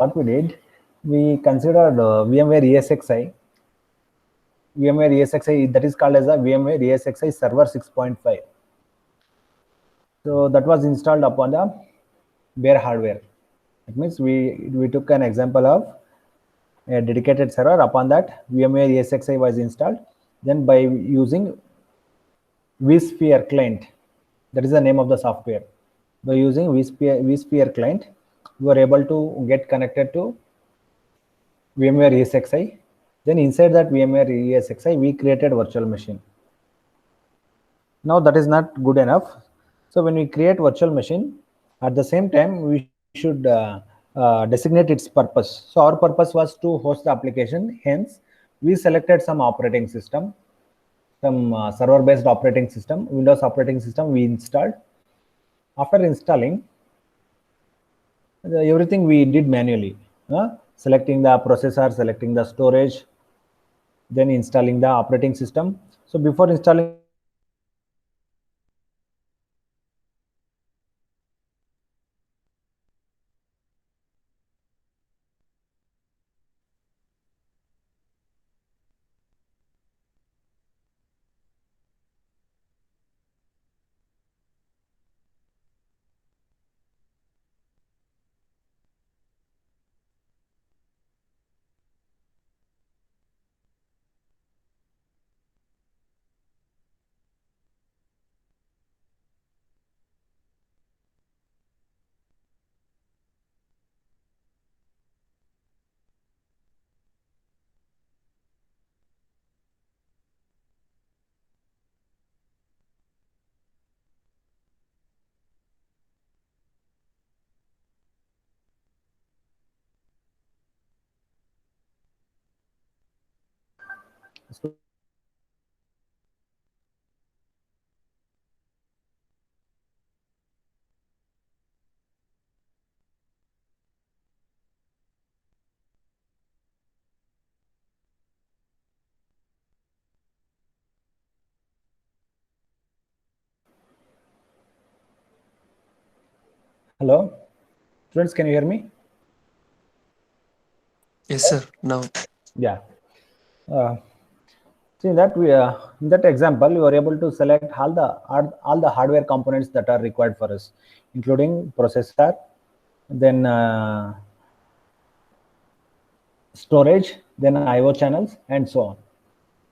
what we did, we considered VMware ESXi. VMware ESXi, that is called as a VMware ESXi Server 6.5. So that was installed upon the bare hardware. It means we took an example of a dedicated server. Upon that, VMware ESXi was installed. Then by using vSphere client, that is the name of the software. By using vSphere client, we were able to get connected to VMware ESXi. Then inside that VMware ESXi, we created virtual machine. Now that is not good enough. So when we create virtual machine, at the same time we should designate its purpose. So our purpose was to host the application. Hence, we selected some operating system, some server-based operating system, Windows operating system we installed. After installing, everything we did manually, selecting the processor, selecting the storage, then installing the operating system. So before installing the operating system, we selected the Hello, students, can you hear me? Yes, sir. Now. Yeah. See that in that example, we were able to select all the hardware components that are required for us, including processor, then storage, then I/O channels, and so on.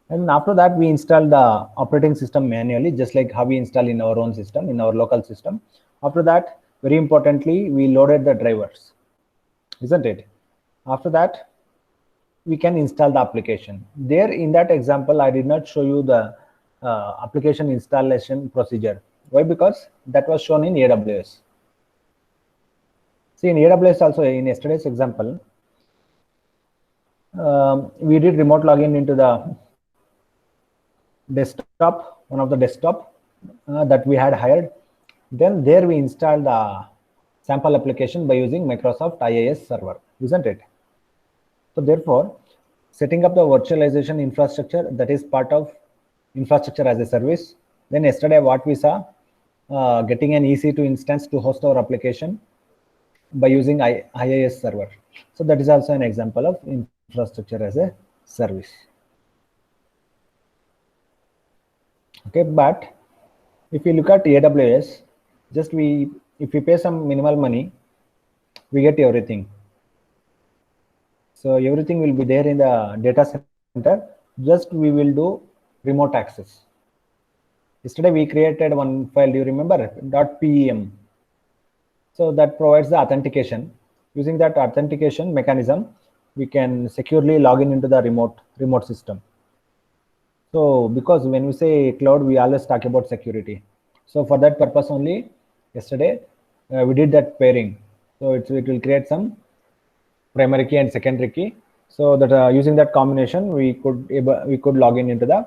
And after that, we install the operating system manually, just like how we install in our own system, in our local system. After that, very importantly, we loaded the drivers, isn't it? After that, we can install the application. There in that example, I did not show you the application installation procedure. Why? Because that was shown in AWS. See, in AWS also, in yesterday's example, we did remote login into the desktop, one of the desktop that we had hired. Then there we installed the sample application by using Microsoft IIS server, isn't it? So therefore, setting up the virtualization infrastructure, that is part of infrastructure as a service. Then yesterday what we saw, getting an EC2 instance to host our application by using IIS server. So that is also an example of infrastructure as a service. Okay, but if you look at AWS, if we pay some minimal money, we get everything. So everything will be there in the data center. Just we will do remote access. Yesterday we created one file, do you remember? .pem. So that provides the authentication. Using that authentication mechanism, we can securely log in into the remote system. So because when we say cloud, we always talk about security. So for that purpose only, yesterday we did that pairing. So it will create some primary key and secondary key. So that using that combination, we could log in into the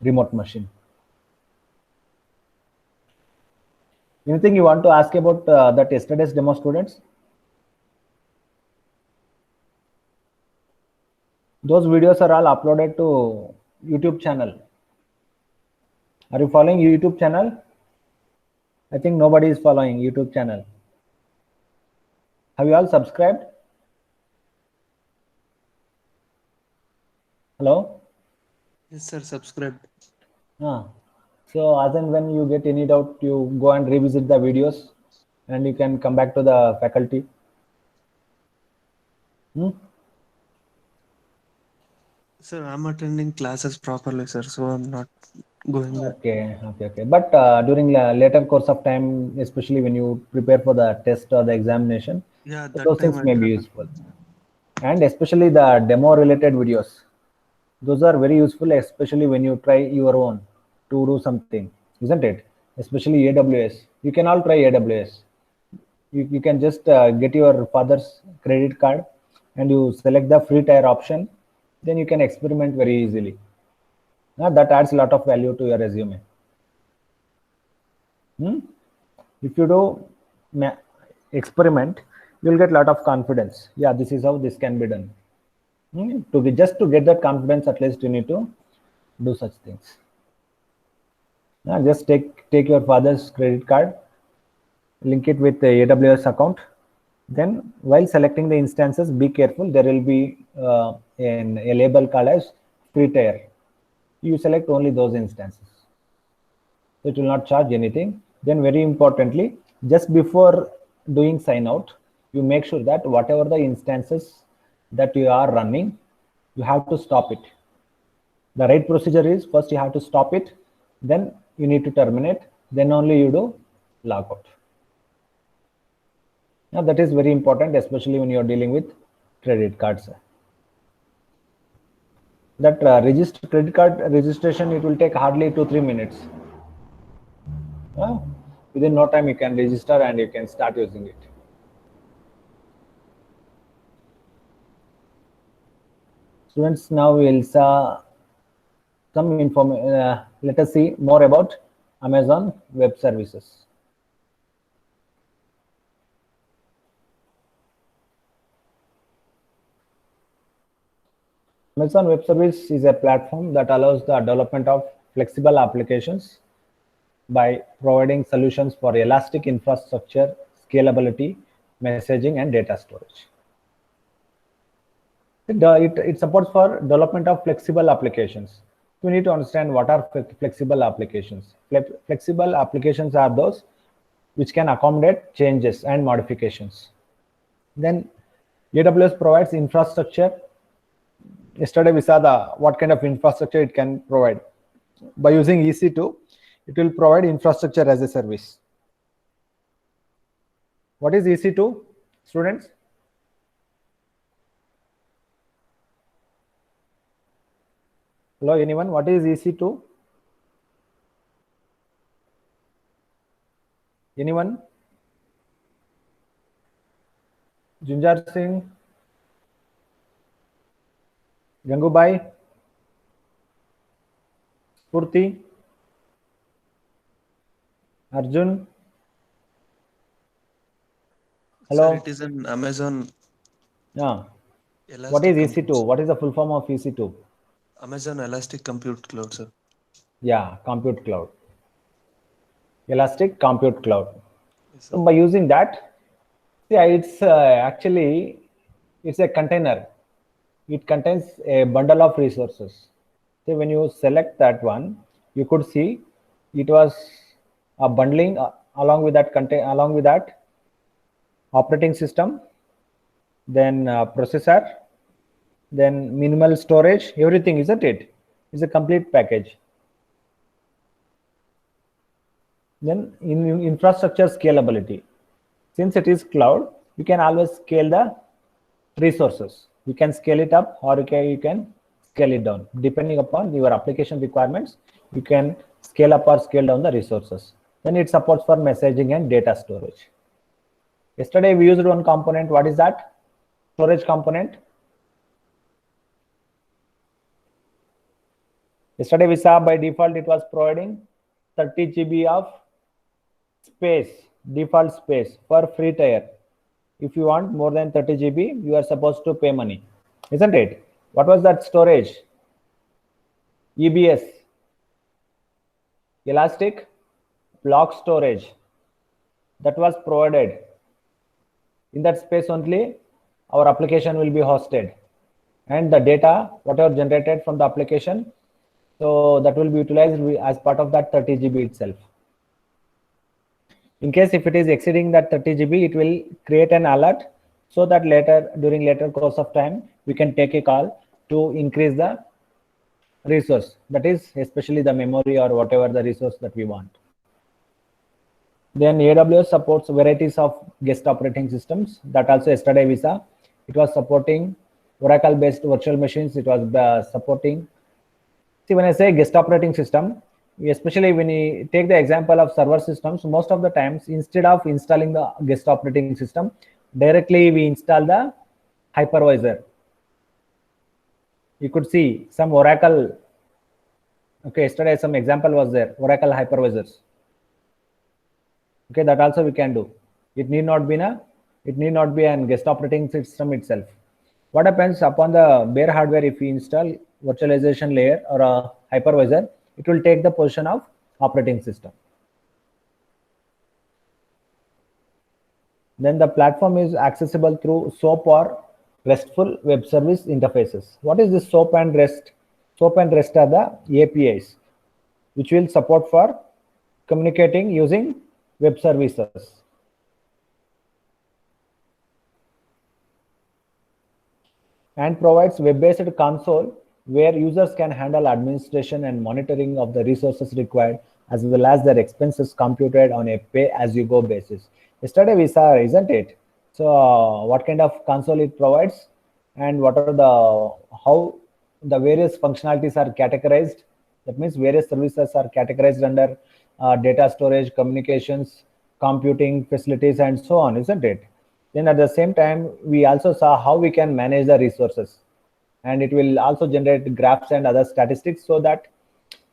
remote machine. Anything you want to ask about that yesterday's demo, students? Those videos are all uploaded to YouTube channel. Are you following YouTube channel? I think nobody is following YouTube channel. Have you all subscribed? Hello? Yes, sir. Subscribe. So as and when you get any doubt, you go and revisit the videos and you can come back to the faculty. Hmm? Sir, I'm attending classes properly, sir. So I'm not going there. Okay. But during the later course of time, especially when you prepare for the test or the examination, Yeah, that those time things I may be can. useful. And especially the demo related videos. Those are very useful, especially when you try your own to do something, isn't it? Especially AWS. You can all try AWS. You can just get your father's credit card and you select the free tier option. Then you can experiment very easily. Now that adds a lot of value to your resume. Hmm? If you do experiment, you'll get a lot of confidence. Yeah, this is how this can be done. Just to get that confidence, at least you need to do such things. Just take your father's credit card, link it with the AWS account. Then, while selecting the instances, be careful. There will be a label called as free tier. You select only those instances. So it will not charge anything. Then, very importantly, just before doing sign out, you make sure that whatever the instances that you are running, you have to stop it. The right procedure is first you have to stop it, then you need to terminate, then only you do logout. Now that is very important, especially when you are dealing with credit cards. That register credit card registration, it will take hardly 2-3 minutes. Within no time you can register and you can start using it. Students, now we'll some information. Let us see more about Amazon Web Services. Amazon Web Service is a platform that allows the development of flexible applications by providing solutions for elastic infrastructure, scalability, messaging, and data storage. It supports for development of flexible applications. We need to understand what are flexible applications. Flexible applications are those which can accommodate changes and modifications. Then AWS provides infrastructure. Yesterday we saw what kind of infrastructure it can provide. By using EC2, it will provide infrastructure as a service. What is EC2, students? Hello, anyone? What is EC2? Anyone? Junjar Singh, Gangubai, Purti, Arjun. Sir, it Hello. is an Amazon Yeah. What is Elastic EC2? Compute. What is the full form of EC2? Amazon Elastic Compute Cloud, sir. Yeah, Compute Cloud. Elastic Compute Cloud. Yes, So sir. by using that, yeah, it's actually it's a container. It contains a bundle of resources. So when you select that one, you could see it was a bundling along with that operating system, then processor, then minimal storage, everything, isn't it? It's a complete package. Then in infrastructure scalability, since it is cloud, you can always scale the resources. You can scale it up or you can scale it down. Depending upon your application requirements, you can scale up or scale down the resources. Then it supports for messaging and data storage. Yesterday we used one component. What is that? Storage component. Yesterday we saw by default it was providing 30 GB of space, default space for free tier. If you want more than 30 GB, you are supposed to pay money, isn't it? What was that storage? EBS, Elastic Block Storage, that was provided. In that space only, our application will be hosted. and the data whatever generated from the application, so that will be utilized as part of that 30 GB itself. In case if it is exceeding that 30 GB, it will create an alert so that later during later course of time we can take a call to increase the resource, that is especially the memory or whatever the resource that we want. Then AWS supports varieties of guest operating systems. That also yesterday we saw. It was supporting Oracle based virtual machines. It was supporting. See, when I say guest operating system, especially when you take the example of server systems, most of the times instead of installing the guest operating system, directly we install the hypervisor. You could see some Oracle. Okay, yesterday some example was there, Oracle hypervisors. Okay, that also we can do. It need not be an guest operating system itself. What happens upon the bare hardware, if we install virtualization layer or a hypervisor, it will take the position of operating system. Then the platform is accessible through SOAP or RESTful web service interfaces. What is this SOAP and REST? SOAP and REST are the APIs which will support for communicating using web services. And provides web-based console where users can handle administration and monitoring of the resources required, as well as their expenses computed on a pay-as-you-go basis. Yesterday we saw, isn't it? So what kind of console it provides, and what are how the various functionalities are categorized. That means various services are categorized under data storage, communications, computing facilities, and so on, isn't it? Then at the same time, we also saw how we can manage the resources, and it will also generate graphs and other statistics so that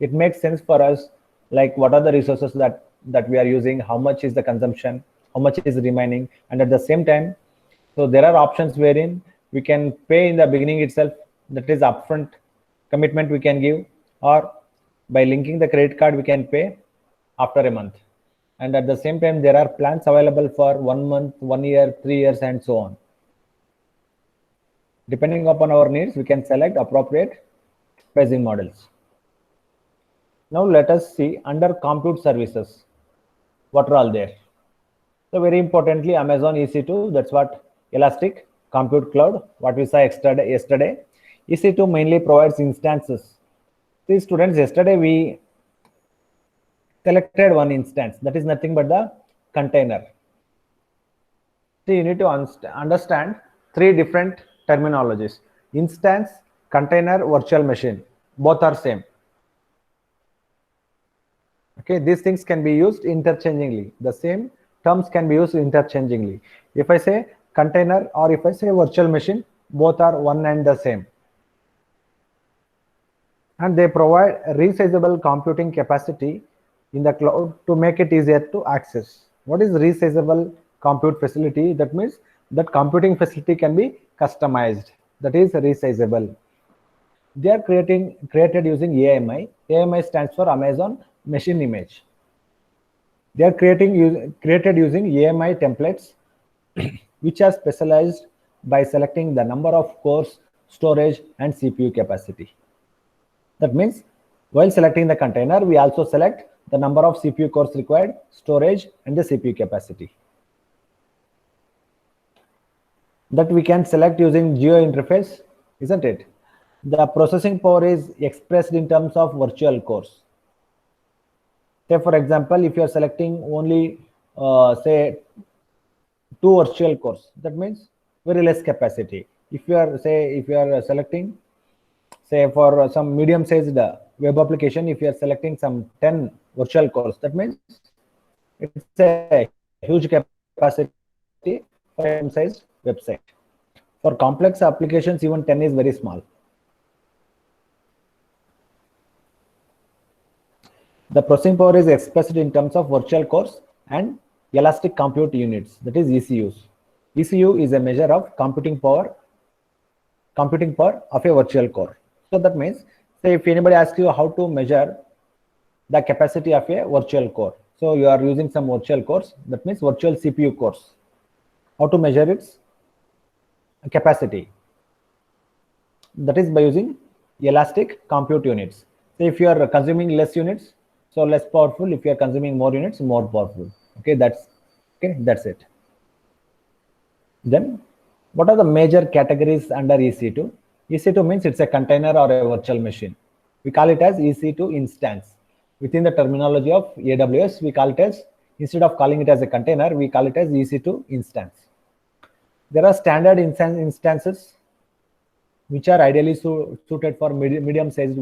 it makes sense for us, like what are the resources that we are using, how much is the consumption, how much is remaining. And at the same time, so there are options wherein we can pay in the beginning itself, that is upfront commitment we can give, or by linking the credit card we can pay after a month. And at the same time, there are plans available for 1 month, 1 year, 3 years, and so on. Depending upon our needs, we can select appropriate pricing models. Now let us see under compute services, what are all there. So very importantly, Amazon EC2, that's what Elastic Compute Cloud, what we saw yesterday. EC2 mainly provides instances. See students, yesterday we selected one instance, that is nothing but the container. So you need to understand three different terminologies: instance, container, virtual machine. Both are same. Okay, these things can be used interchangeably. The same terms can be used interchangeably. If I say container or if I say virtual machine, both are one and the same. And they provide resizable computing capacity in the cloud to make it easier to access. What is resizable compute facility? That means that computing facility can be customized. That is resizable. They are created using AMI. AMI stands for Amazon Machine Image. They are created using AMI templates, which are specialized by selecting the number of cores, storage, and CPU capacity. That means while selecting the container, we also select the number of CPU cores required, storage, and the CPU capacity. That we can select using geo interface, isn't it? The processing power is expressed in terms of virtual cores. Say for example, if you are selecting only say 2 virtual cores, that means very less capacity. If you are selecting, say for some medium sized web application, if you are selecting some 10 virtual cores, that means it's a huge capacity for a medium sized website. For complex applications, even 10 is very small. The processing power is expressed in terms of virtual cores and elastic compute units, that is ECUs. ECU is a measure of computing power of a virtual core. So that means, say if anybody asks you how to measure the capacity of a virtual core, so you are using some virtual cores, that means virtual CPU cores. How to measure its capacity? That is by using elastic compute units. So if you are consuming less units, so less powerful. If you are consuming more units, more powerful. Okay, that's it. Then what are the major categories under EC2? EC2 means it's a container or a virtual machine. We call it as EC2 instance. Within the terminology of AWS, we call it as, instead of calling it as a container, we call it as EC2 instance. There are standard instances which are ideally suited for medium-sized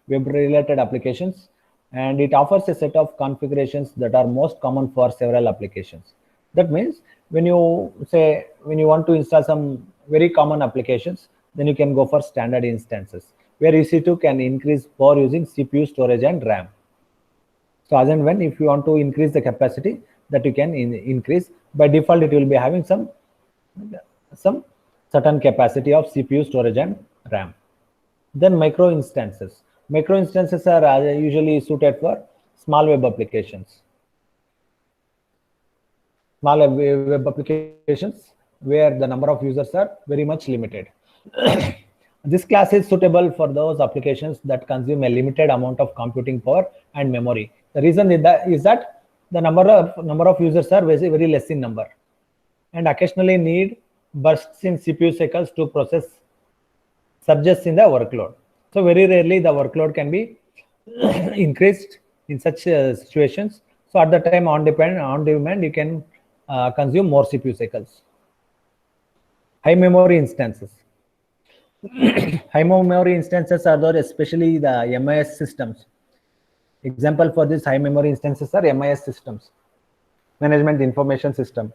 web-related applications, and it offers a set of configurations that are most common for several applications. That means when you want to install some very common applications, then you can go for standard instances, where EC2 can increase power using CPU, storage, and RAM. So as and when if you want to increase the capacity, that you can increase. By default, it will be having some certain capacity of CPU, storage, and RAM. Then micro instances. Micro instances are usually suited for small web applications. Small web applications where the number of users are very much limited. This class is suitable for those applications that consume a limited amount of computing power and memory. The reason is that the number of users are very less in number, and occasionally need bursts in CPU cycles to process surges in the workload. So very rarely the workload can be increased in such situations. So at the time on demand you can consume more CPU cycles. High memory instances. High memory instances are those, especially the MIS systems. Example for this high memory instances are MIS systems, management information system.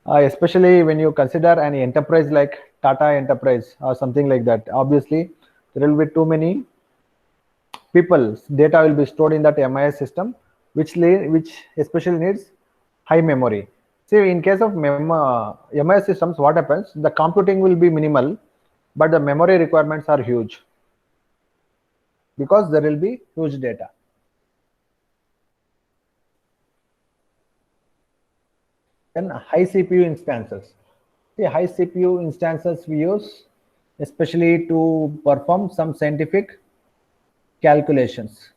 Especially when you consider an enterprise like Tata Enterprise or something like that, obviously there will be too many people's data will be stored in that MIS system, which especially needs high memory. See, in case of MIS systems, what happens? The computing will be minimal, but the memory requirements are huge because there will be huge data. Then high CPU instances. The high CPU instances we use especially to perform some scientific calculations.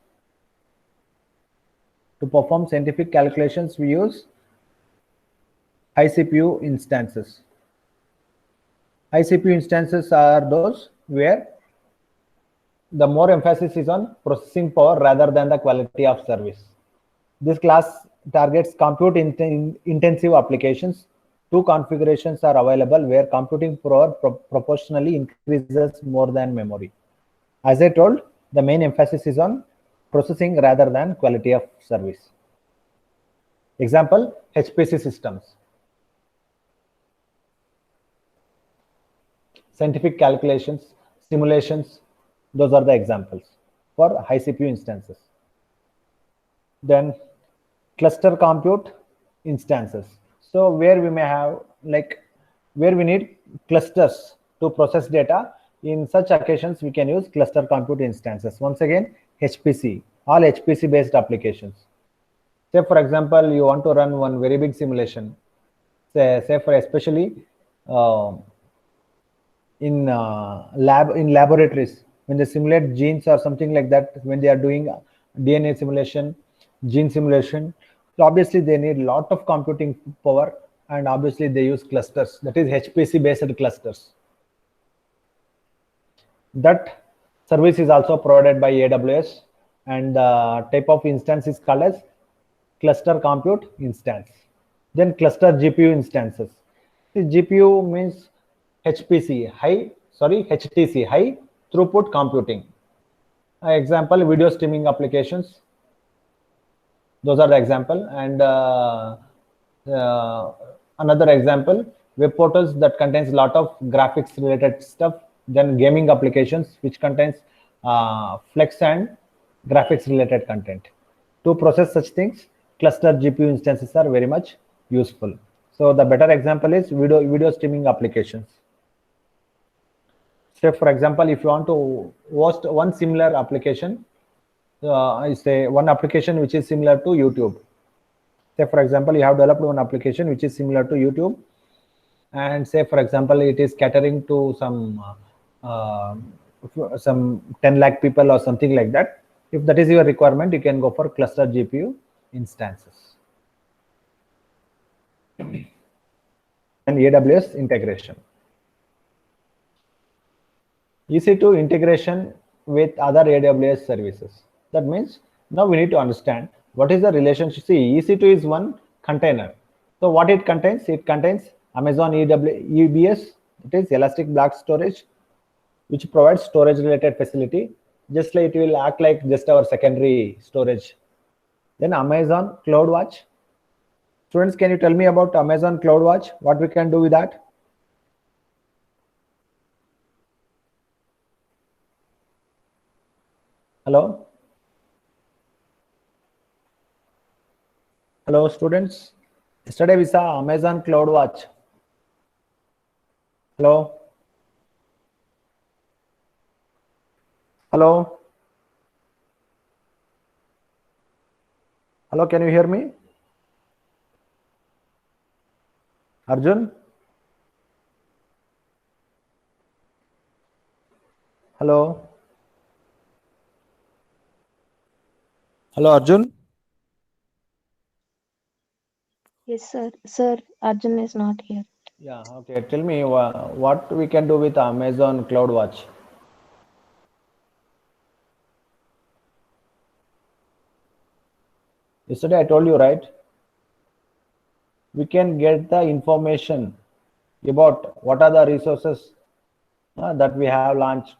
To perform scientific calculations, we use high CPU instances. High CPU instances are those where the more emphasis is on processing power rather than the quality of service. This class targets compute intensive applications. Two configurations are available where computing power proportionally increases more than memory. As I told, the main emphasis is on processing rather than quality of service. Example, HPC systems. Scientific calculations, simulations, those are the examples for high CPU instances. Then cluster compute instances. So where we may have where we need clusters to process data, in such occasions we can use cluster compute instances. Once again, HPC, all HPC based applications. Say for example, you want to run one very big simulation, say for especially in laboratories, when they simulate genes or something like that, when they are doing DNA simulation, gene simulation, so obviously they need a lot of computing power, and obviously they use clusters, that is HPC based clusters. That service is also provided by AWS, and the type of instance is called as cluster compute instance. Then cluster GPU instances. The GPU means HTC, high throughput computing. Example, video streaming applications. Those are the example. And another example, web portals that contains a lot of graphics related stuff. Then gaming applications which contains flex and graphics related content. To process such things, cluster GPU instances are very much useful. So the better example is video streaming applications. Say for example, if you want to host one similar application, say one application which is similar to YouTube. Say for example, you have developed one application which is similar to YouTube, and say for example, it is catering to some some 10 lakh people or something like that. If that is your requirement, you can go for cluster GPU instances. And AWS integration. EC2 integration with other AWS services. That means now we need to understand what is the relationship. See, EC2 is one container. So what it contains? It contains Amazon EBS, it is Elastic Block Storage, which provides storage related facility. Just like it will act like just our secondary storage. Then Amazon CloudWatch. Students, can you tell me about Amazon CloudWatch? What we can do with that? Hello? Hello, students. Yesterday we saw Amazon CloudWatch. Hello? Hello? Hello, can you hear me? Arjun? Hello? Hello, Arjun? Yes, sir. Sir, Arjun is not here. Yeah, okay. Tell me what we can do with Amazon CloudWatch. Yesterday I told you, right? We can get the information about what are the resources that we have launched,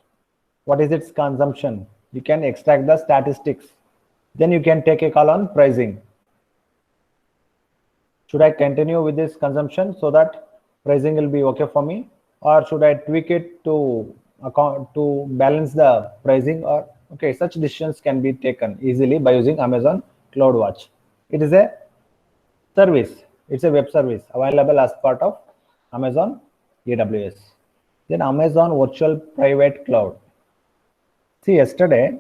what is its consumption. You can extract the statistics. Then you can take a call on pricing. Should I continue with this consumption so that pricing will be okay for me, or should I tweak it to balance the pricing? Or okay, such decisions can be taken easily by using Amazon CloudWatch. It is a service. It's a web service available as part of Amazon AWS. Then Amazon Virtual Private Cloud. See, yesterday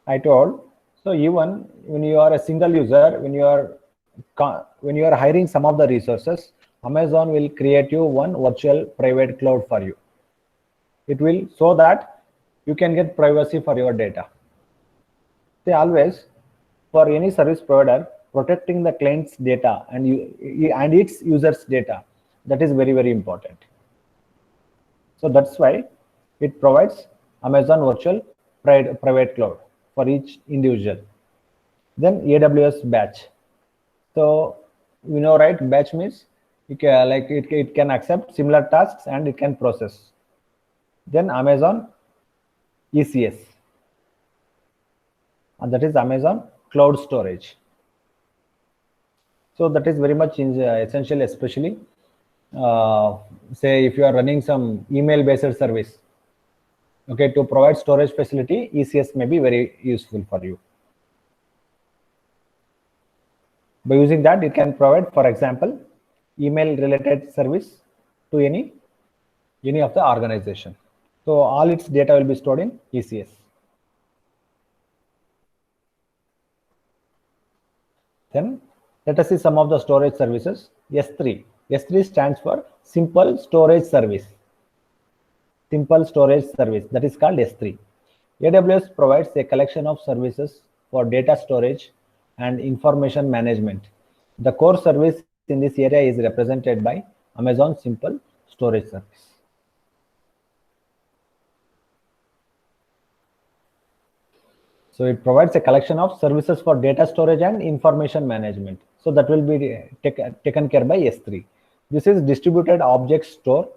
I told, so even when you are a single user, when you are hiring some of the resources, Amazon will create you one virtual private cloud for you. It will, so that you can get privacy for your data. They always, for any service provider, protecting the client's data and its users' data, that is very, very important. So that's why it provides Amazon Virtual Private Cloud for each individual. Then AWS Batch. So we know, right? Batch means it can accept similar tasks and it can process. Then Amazon ECS, and that is Amazon Cloud Storage. So that is very much essential, especially say if you are running some email-based service. Okay, to provide storage facility, ECS may be very useful for you. By using that, it can provide, for example, email-related service to any of the organization. So all its data will be stored in ECS. Then let us see some of the storage services. S3. S3 stands for Simple Storage Service. Simple Storage Service, that is called S3. AWS provides a collection of services for data storage and information management. The core service in this area is represented by Amazon Simple Storage Service. So it provides a collection of services for data storage and information management. So that will be taken care by S3. This is distributed object store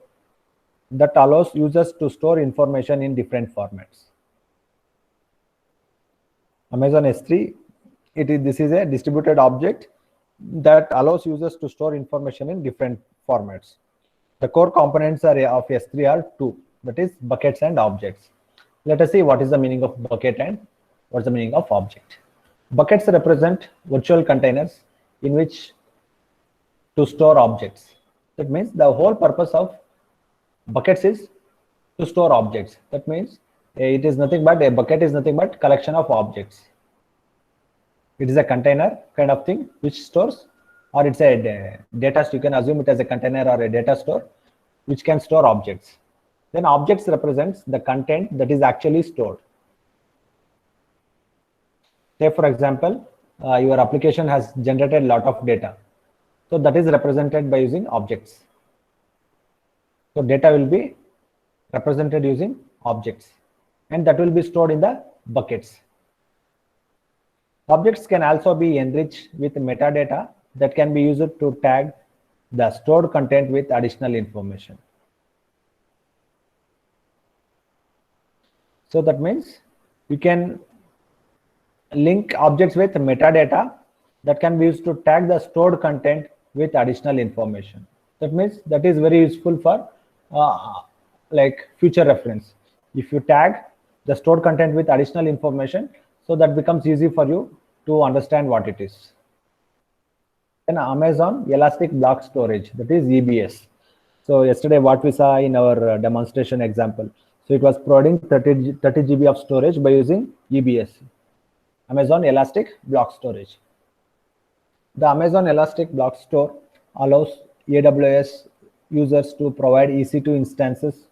that allows users to store information in different formats. Amazon S3, this is a distributed object that allows users to store information in different formats. The core components of S3 are two, that is buckets and objects. Let us see what is the meaning of bucket and what's the meaning of object. Buckets represent virtual containers in which to store objects. That means the whole purpose of buckets is to store objects. That means it is nothing but, a bucket is nothing but collection of objects. It is a container kind of thing which stores, or it's a data, you can assume it as a container or a data store which can store objects. Then objects represents the content that is actually stored. Say for example, your application has generated a lot of data. So that is represented by using objects. So data will be represented using objects, and that will be stored in the buckets. Objects can also be enriched with metadata that can be used to tag the stored content with additional information. So that means you can link objects with metadata that can be used to tag the stored content with additional information. That means that is very useful for like future reference. If you tag the stored content with additional information, so that becomes easy for you to understand what it is. Then Amazon Elastic Block Storage, that is EBS. So yesterday what we saw in our demonstration example, so it was providing 30 GB of storage by using EBS, Amazon Elastic Block Storage. The Amazon Elastic Block Store allows AWS users to provide EC2 instances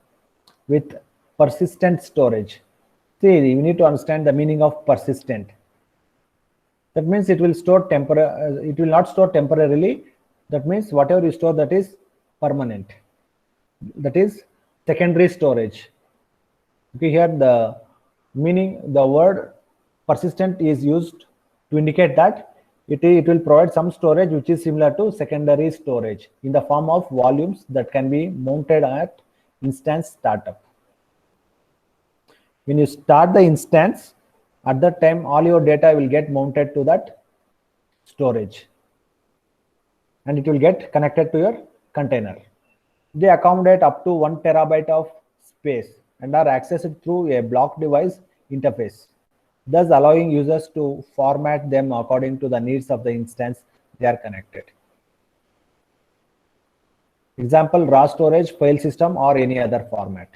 with persistent storage. See, you need to understand the meaning of persistent. That means it will store it will not store temporarily. That means whatever you store, that is permanent. That is secondary storage. Okay, here the meaning, the word persistent is used to indicate that it will provide some storage which is similar to secondary storage in the form of volumes that can be mounted at instance startup. When you start the instance, at that time all your data will get mounted to that storage and it will get connected to your container. They accommodate up to 1 terabyte of space and are accessed through a block device interface, thus allowing users to format them according to the needs of the instance they are connected. Example, raw storage, file system, or any other format.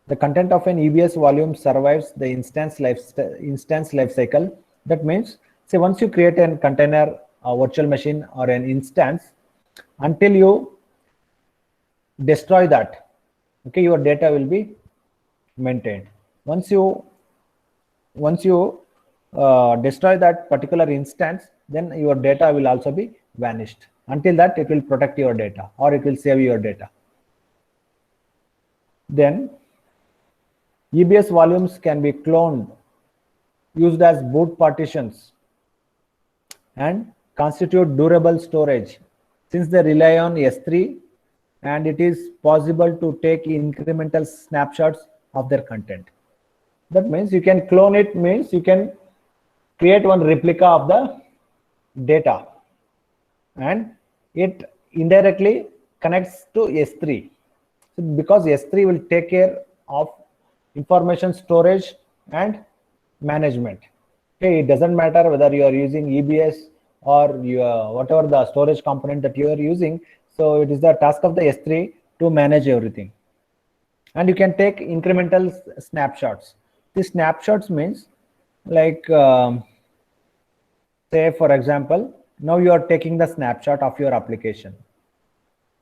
The content of an EBS volume survives the instance life cycle. That means, say once you create a container, a virtual machine, or an instance, until you destroy that, okay, your data will be maintained. Once you destroy that particular instance, then your data will also be vanished. Until that, it will protect your data or it will save your data. Then EBS volumes can be cloned, used as boot partitions, and constitute durable storage since they rely on S3, and it is possible to take incremental snapshots of their content. That means you can clone it, means you can create one replica of the data and it indirectly connects to S3, because S3 will take care of information storage and management. Okay, it doesn't matter whether you are using EBS or whatever the storage component that you are using. So it is the task of the S3 to manage everything. And you can take incremental snapshots. These snapshots means like, say for example, now you are taking the snapshot of your application.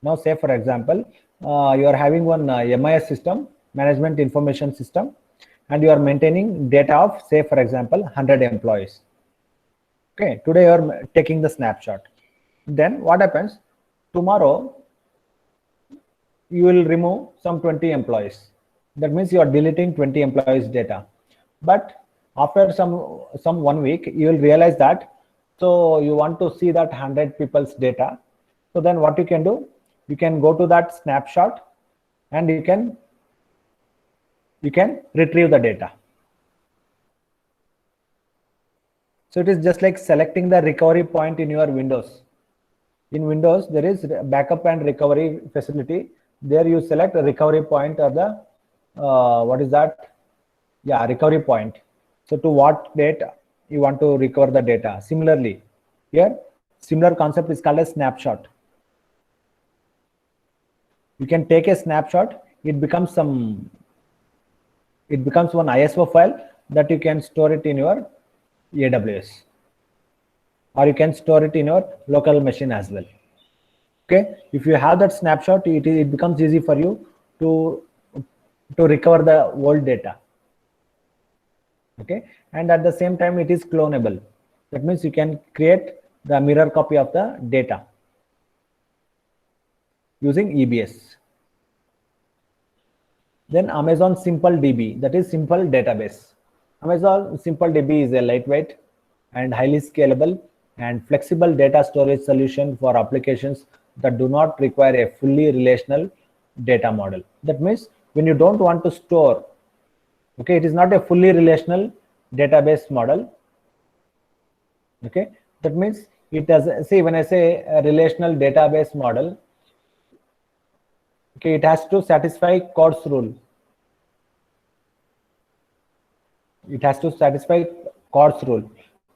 Now say for example, you are having one MIS system, management information system, and you are maintaining data of, say for example, 100 employees. Okay, today you are taking the snapshot. Then what happens? Tomorrow you will remove some 20 employees. That means you are deleting 20 employees data. But after some 1 week, you will realize that, so you want to see that 100 people's data. So then what you can do, you can go to that snapshot and you can retrieve the data. So it is just like selecting the recovery point in your Windows. In Windows, there is backup and recovery facility. There you select a recovery point or the, what is that? Yeah, recovery point. So to what date you want to recover the data. Similarly, here, similar concept is called a snapshot. You can take a snapshot, it becomes one ISO file that you can store it in your AWS, or you can store it in your local machine as well. Okay, if you have that snapshot, it becomes easy for you to recover the old data. Okay, and at the same time it is clonable. That means you can create the mirror copy of the data using EBS. Then Amazon SimpleDB, that is simple database. Amazon SimpleDB is a lightweight and highly scalable and flexible data storage solution for applications that do not require a fully relational data model. That means when you don't want to store, okay, it is not a fully relational database model. Okay, that means it does, see, when I say a relational database model, okay, it has to satisfy Court's rule. It has to satisfy Court's rule.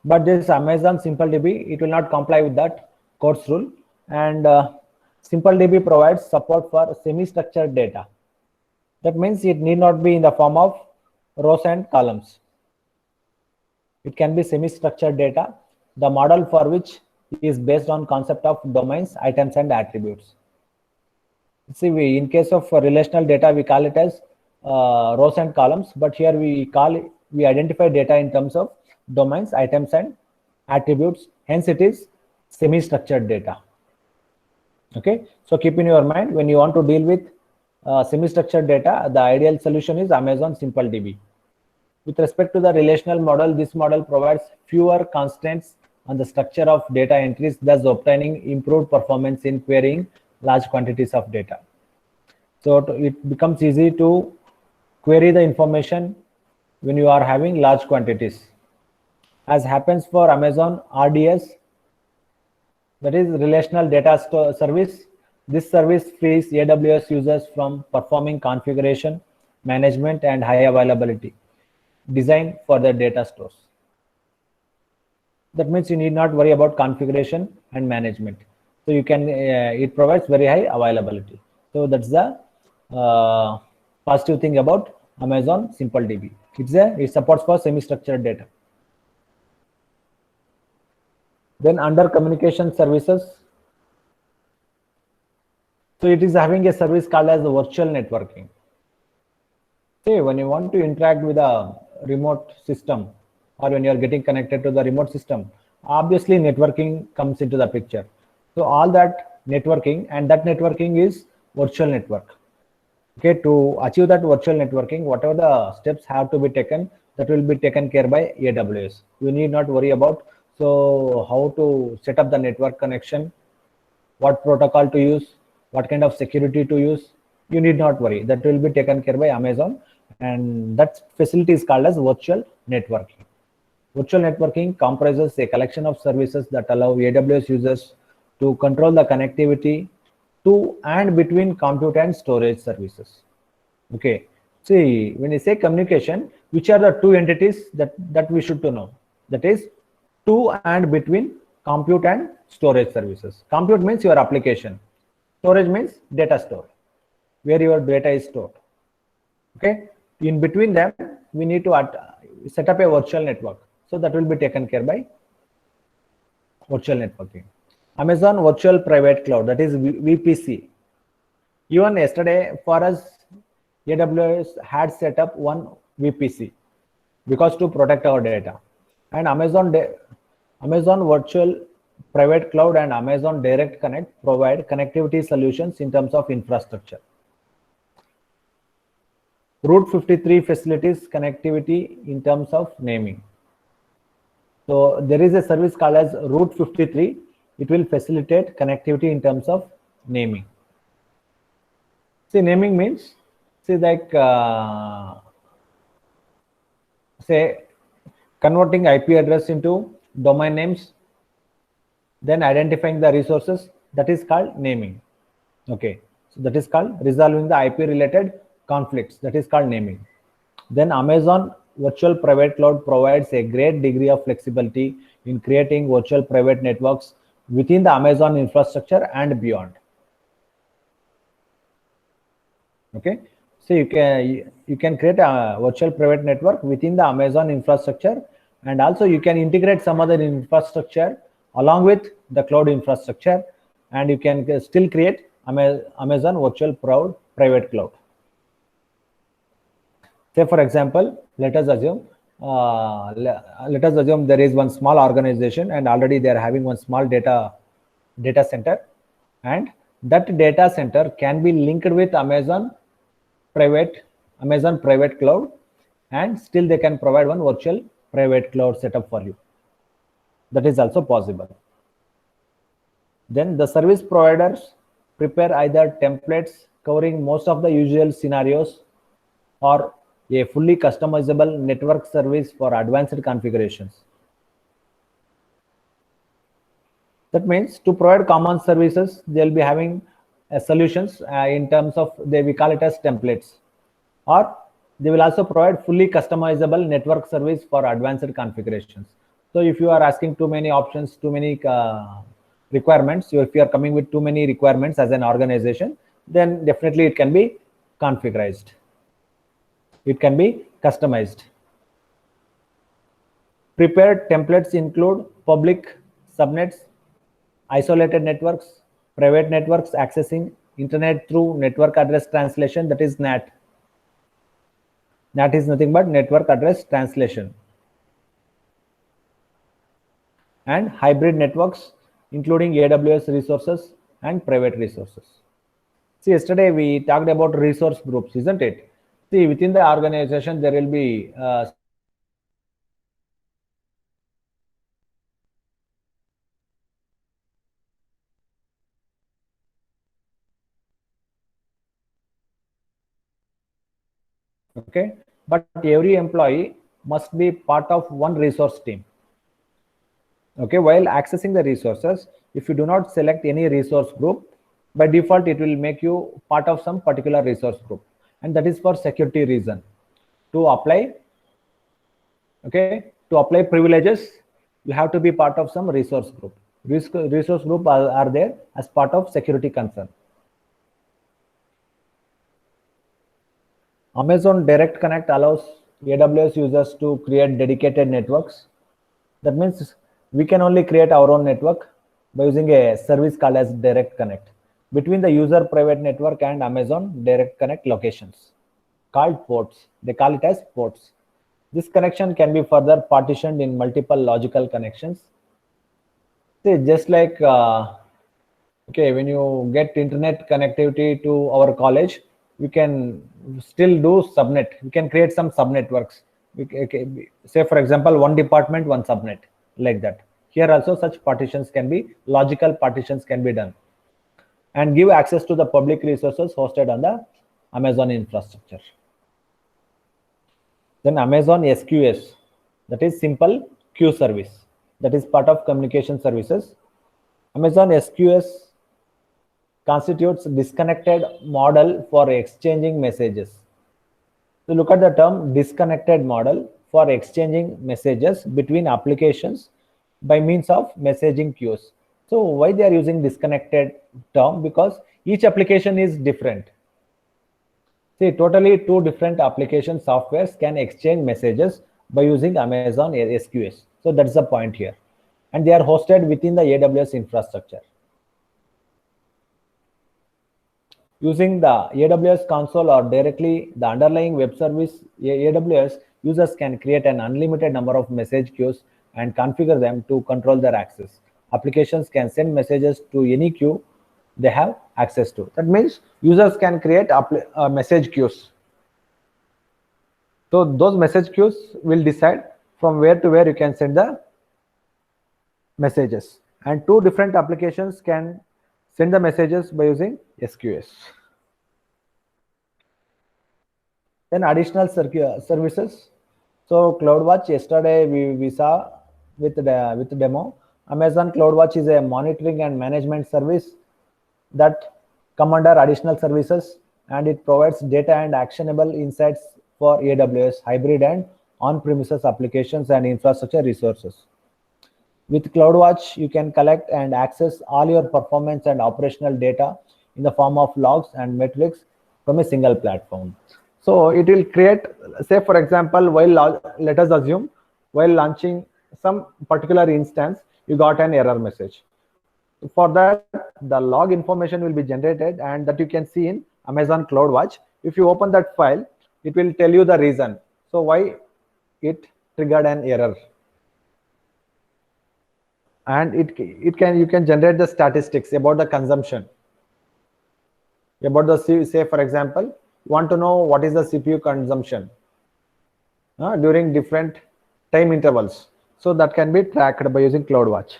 But this Amazon SimpleDB, it will not comply with that Court's rule. And SimpleDB provides support for semi-structured data. That means it need not be in the form of rows and columns. It can be semi-structured data, the model for which is based on concept of domains, items, and attributes. See, in case of relational data, we call it as rows and columns, but here we identify data in terms of domains, items, and attributes. Hence, it is semi-structured data. Okay, so keep in your mind, when you want to deal with semi-structured data, the ideal solution is Amazon SimpleDB. With respect to the relational model, this model provides fewer constraints on the structure of data entries, thus obtaining improved performance in querying large quantities of data. So it becomes easy to query the information when you are having large quantities. As happens for Amazon RDS, that is relational data service. This service frees AWS users from performing configuration, management, and high availability designed for the data stores. That means you need not worry about configuration and management. So you can, it provides very high availability. So that's the positive thing about Amazon SimpleDB. It supports for semi-structured data. Then under communication services, so it is having a service called as virtual networking. Say when you want to interact with a remote system, or when you are getting connected to the remote system, obviously networking comes into the picture. So all that networking, and that networking is virtual network. Okay, to achieve that virtual networking, whatever the steps have to be taken, that will be taken care by AWS. You need not worry about, so how to set up the network connection, what protocol to use, what kind of security to use. You need not worry. That will be taken care by Amazon, and that facility is called as virtual networking. Virtual networking comprises a collection of services that allow AWS users to control the connectivity to and between compute and storage services. Okay, see, when you say communication, which are the two entities that we should to know? That is to and between compute and storage services. Compute means your application. Storage means data store, where your data is stored. Okay, in between them, we need to set up a virtual network. So that will be taken care by virtual networking. Amazon Virtual Private Cloud, that is VPC. Even yesterday for us, AWS had set up one VPC because to protect our data. And Amazon Virtual Private Cloud and Amazon Direct Connect provide connectivity solutions in terms of infrastructure. Route 53 facilitates connectivity in terms of naming. So there is a service called as Route 53. It will facilitate connectivity in terms of naming. See, naming means, see, like, say, converting IP address into domain names, then identifying the resources, that is called naming. Okay, so that is called resolving the IP related conflicts, that is called naming. Then Amazon Virtual Private Cloud provides a great degree of flexibility in creating virtual private networks within the Amazon infrastructure and beyond. Okay, so you can create a virtual private network within the Amazon infrastructure, and also you can integrate some other infrastructure along with the cloud infrastructure and you can still create Amazon Virtual Private Cloud. Say for example, let us assume there is one small organization and already they are having one small data center, and that data center can be linked with Amazon Private Cloud, and still they can provide one virtual private cloud setup for you. That is also possible. Then the service providers prepare either templates covering most of the usual scenarios or a fully customizable network service for advanced configurations. That means to provide common services, they'll be having solutions in terms of, we call it as templates, or they will also provide fully customizable network service for advanced configurations. So if you are asking too many options, too many requirements, if you are coming with too many requirements as an organization, then definitely it can be configured. It can be customized. Prepared templates include public subnets, isolated networks, private networks accessing internet through network address translation, that is NAT. NAT is nothing but network address translation. And hybrid networks, including AWS resources and private resources. See, yesterday we talked about resource groups, isn't it? See, within the organization, there will be okay, but every employee must be part of one resource team. Okay, while accessing the resources, if you do not select any resource group, by default it will make you part of some particular resource group, and that is for security reason. To apply privileges, you have to be part of some resource group. Resource group are there as part of security concern. Amazon Direct Connect allows AWS users to create dedicated networks. That means we can only create our own network by using a service called as Direct Connect between the user private network and Amazon Direct Connect locations called ports. They call it as ports. This connection can be further partitioned in multiple logical connections. See, just like okay, when you get internet connectivity to our college, we can still do subnet. We can create some subnetworks. Say for example, one department, one subnet, like that. Here also such partitions can be, logical partitions can be done, and give access to the public resources hosted on the Amazon infrastructure. Then Amazon SQS, that is simple queue service, that is part of communication services. Amazon SQS constitutes disconnected model for exchanging messages. So look at the term disconnected model for exchanging messages between applications by means of messaging queues. So why they are using disconnected term? Because each application is different. See, totally two different application softwares can exchange messages by using Amazon SQS. So that's the point here. And they are hosted within the AWS infrastructure. Using the AWS console or directly the underlying web service AWS, users can create an unlimited number of message queues and configure them to control their access. Applications can send messages to any queue they have access to. That means users can create message queues. So those message queues will decide from where to where you can send the messages. And two different applications can send the messages by using SQS. Then additional services. So CloudWatch, yesterday we saw with the demo. Amazon CloudWatch is a monitoring and management service that come under additional services, and it provides data and actionable insights for AWS hybrid and on-premises applications and infrastructure resources. With CloudWatch, you can collect and access all your performance and operational data in the form of logs and metrics from a single platform. So it will create, say for example, let us assume while launching some particular instance, you got an error message. For that, the log information will be generated, and that you can see in Amazon CloudWatch. If you open that file, it will tell you the reason. So why it triggered an error. And you can generate the statistics about the consumption. About the, say for example, you want to know what is the CPU consumption during different time intervals. So that can be tracked by using CloudWatch.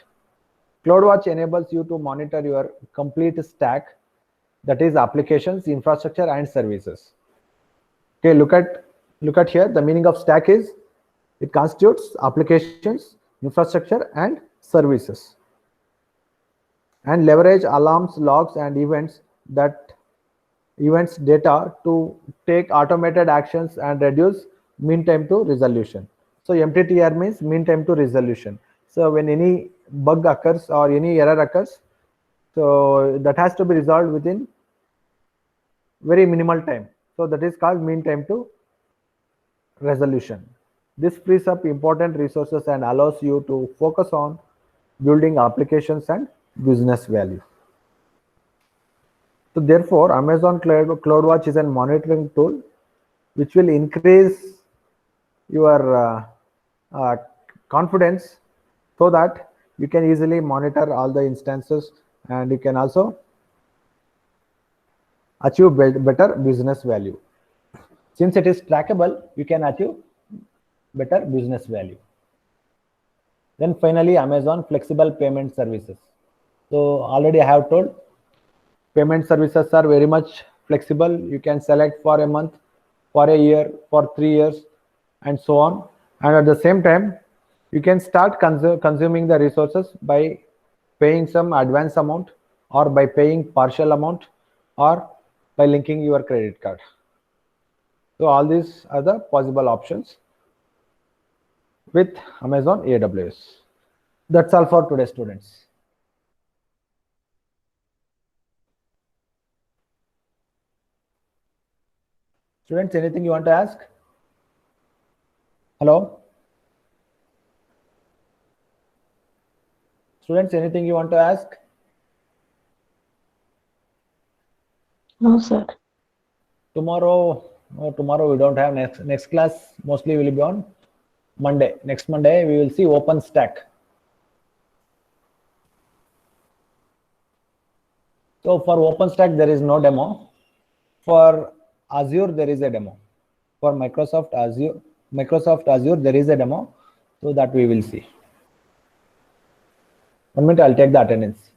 CloudWatch enables you to monitor your complete stack, that is applications, infrastructure, and services. Okay, look at here. The meaning of stack is it constitutes applications, infrastructure, and services, and leverage alarms, logs, and events data to take automated actions and reduce mean time to resolution. So MTTR means mean time to resolution. So when any bug occurs or any error occurs, so that has to be resolved within very minimal time. So that is called mean time to resolution. This frees up important resources and allows you to focus on building applications and business value. So therefore, Amazon CloudWatch is a monitoring tool which will increase your confidence, so that you can easily monitor all the instances, and you can also achieve better business value. Since it is trackable, you can achieve better business value. Then finally, Amazon flexible payment services. So already I have told, payment services are very much flexible. You can select for a month, for a year, for 3 years, and so on. And at the same time, you can start consuming the resources by paying some advance amount, or by paying partial amount, or by linking your credit card. So all these are the possible options with Amazon AWS. That's all for today, students. Students, anything you want to ask? Hello? Students, anything you want to ask? No, sir. Tomorrow we don't have next class. Mostly will be on Monday. Next Monday we will see OpenStack. So for OpenStack there is no demo. For Azure there is a demo. For Microsoft Azure there is a demo. So that we will see. 1 minute, I'll take the attendance.